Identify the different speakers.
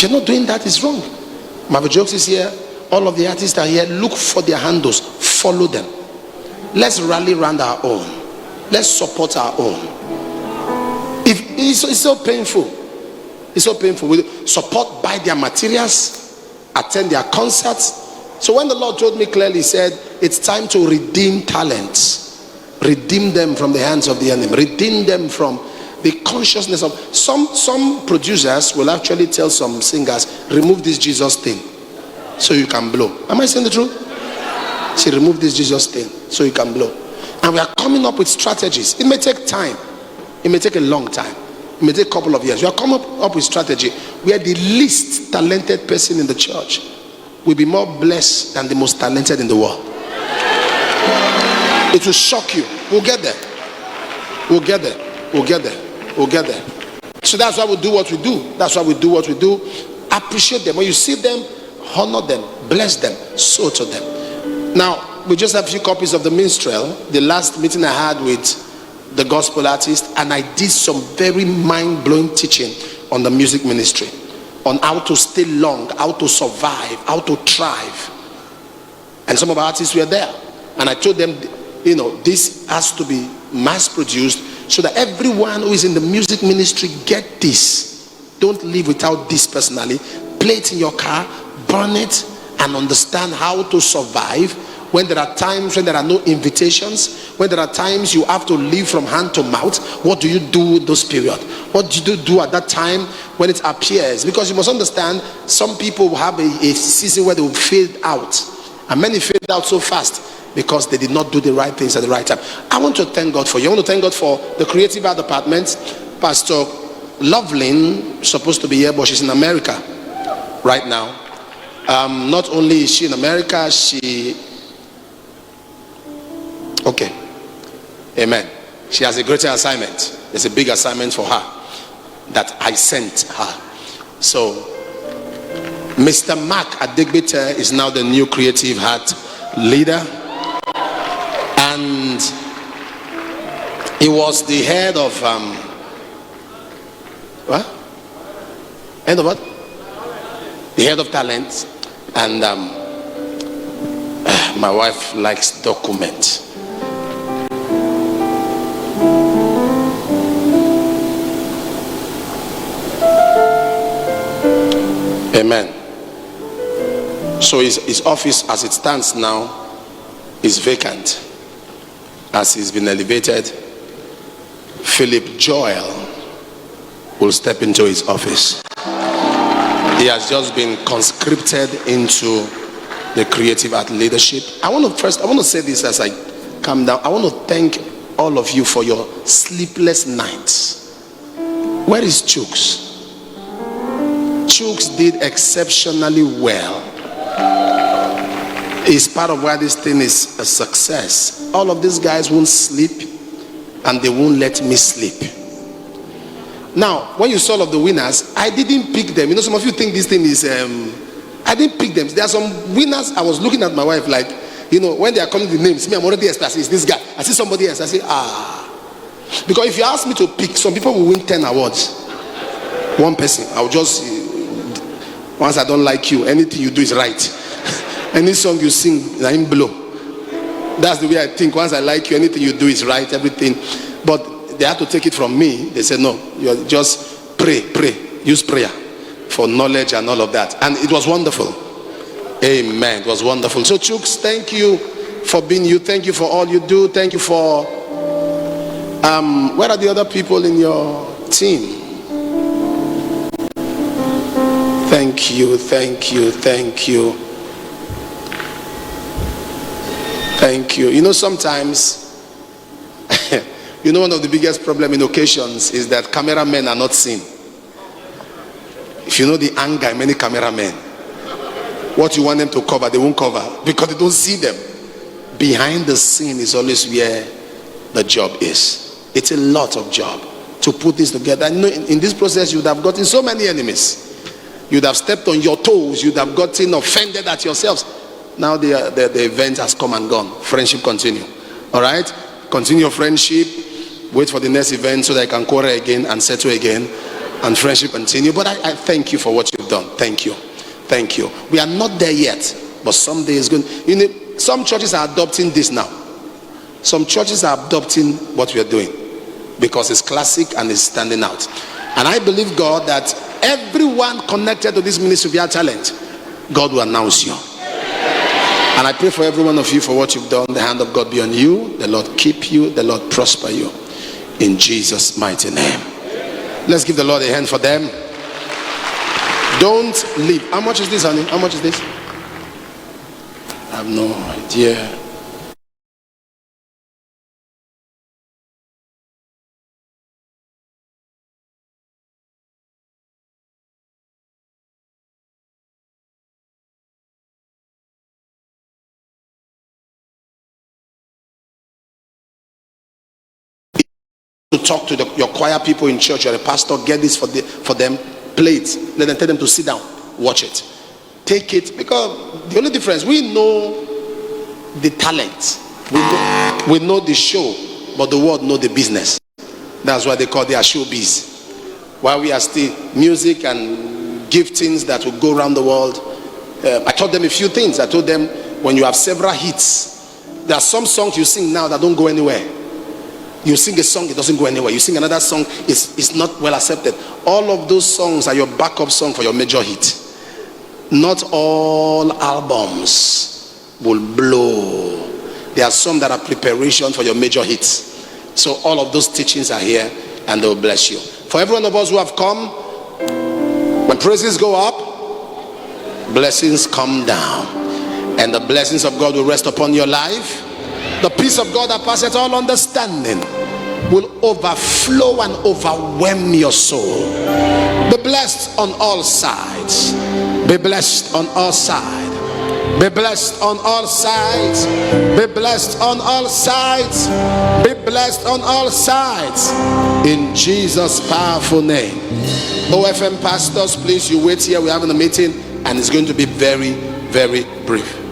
Speaker 1: you're not doing that, it's wrong. Marvel Jokes is here. All of the artists are here. Look for their handles. Follow them. Let's rally around our own. Let's support our own. If it's so painful. It's so painful. We support, buy their materials, attend their concerts. So when the Lord told me clearly, he said, it's time to redeem talents. Redeem them from the hands of the enemy. Redeem them from the consciousness of some producers will actually tell some singers, remove this Jesus thing so you can blow. Am I saying the truth? Say, remove this Jesus thing so you can blow. And we are coming up with strategies. It may take time. It may take a long time. It may take a couple of years. We are coming up with strategy where the least talented person in the church will be more blessed than the most talented in the world. It will shock you. We'll get there. We'll get there. We'll get there. We'll get there. So that's why we do what we do. That's why we do what we do. Appreciate them. When you see them, honor them, bless them, sow to them. Now, we just have a few copies of the Minstrel, the last meeting I had with the gospel artist, and I did some very mind-blowing teaching on the music ministry, on how to stay long, how to survive, how to thrive. And some of our artists were there. And I told them, this has to be mass-produced so that everyone who is in the music ministry get this. Don't live without this personally. Play it in your car, burn it, and understand how to survive when there are times when there are no invitations, when there are times you have to live from hand to mouth. What do you do in those periods? What do you do at that time when it appears? Because you must understand, some people will have a season where they will fade out, and many fade out so fast because they did not do the right things at the right time. I want to thank God for you. I want to thank God for the creative art department. Pastor Loveline is supposed to be here, but she's in America right now. Not only is she in America, okay, amen, she has a greater assignment. There's a big assignment for her that I sent her. So Mr. Mark Adegbite is now the new creative art leader, and he was the head of what? Head of what? The head of talent. And my wife likes document. Amen. So his office as it stands now is vacant, as he's been elevated. Philip Joel will step into his office. He has just been conscripted into the creative art leadership. I want to say this as I calm down. I want to thank all of you for your sleepless nights. Where is Chooks? Chooks did exceptionally well. It's part of why this thing is a success. All of these guys won't sleep, and they won't let me sleep. Now, when you saw all of the winners, I didn't pick them. Some of you think this thing is, I didn't pick them. There are some winners. I was looking at my wife like, when they are coming with the names, me, I'm already expecting, it's this guy. I see somebody else. I say, Because if you ask me to pick, some people will win 10 awards. One person, I'll just, once I don't like you, anything you do is right. Any song you sing, I'm blow. That's the way I think. Once I like you, anything you do is right, everything. But they had to take it from me. They said, no, you just pray, use prayer for knowledge and all of that. And it was wonderful. Amen. It was wonderful. So Chooks, thank you for being you. Thank you for all you do. Thank you for where are the other people in your team? Thank you. Thank you. Sometimes one of the biggest problems in occasions is that cameramen are not seen. If you know the anger in many cameramen, what you want them to cover, they won't cover because they don't see them. Behind the scene is always where the job is. It's a lot of job to put this together. In this process, you would have gotten so many enemies. You would have stepped on your toes. You would have gotten offended at yourselves. Now the event has come and gone. Friendship continue. All right? Continue your friendship. Wait for the next event so that I can quarrel again and settle again. and friendship continue. But I thank you for what you've done. Thank you. Thank you. We are not there yet, but someday it's going. You know, some churches are adopting this now. Some churches are adopting what we are doing because it's classic and it's standing out. And I believe God that everyone connected to this ministry via talent, God will announce you. And I pray for every one of you for what you've done. The hand of God be on you. The Lord keep you. The Lord prosper you. In Jesus' mighty name. Let's give the Lord a hand for them. Don't leave. How much is this, honey? How much is this? I have no idea. To talk to your choir people in church, you're a pastor, get this for them, play it, let them tell them to sit down, watch it, take it, because the only difference, we know the talent, we know the show, but the world know the business. That's why they call their showbiz. While we are still music and giftings that will go around the world. I taught them a few things. I told them, when you have several hits, there are some songs you sing now that don't go anywhere. You sing a song, it doesn't go anywhere. You sing another song, it's not well accepted. All of those songs are your backup song for your major hit. Not all albums will blow. There are some that are preparation for your major hits. So all of those teachings are here, and they will bless you. For every one of us who have come, when praises go up, blessings come down. And the blessings of God will rest upon your life. The peace of God that passeth all understanding will overflow and overwhelm your soul. Be blessed on all sides. Be blessed on all sides. Be blessed on all sides. Be blessed on all sides. Be blessed on all sides. In Jesus' powerful name. OFM pastors, please, you wait here. We're having a meeting and it's going to be very, very brief.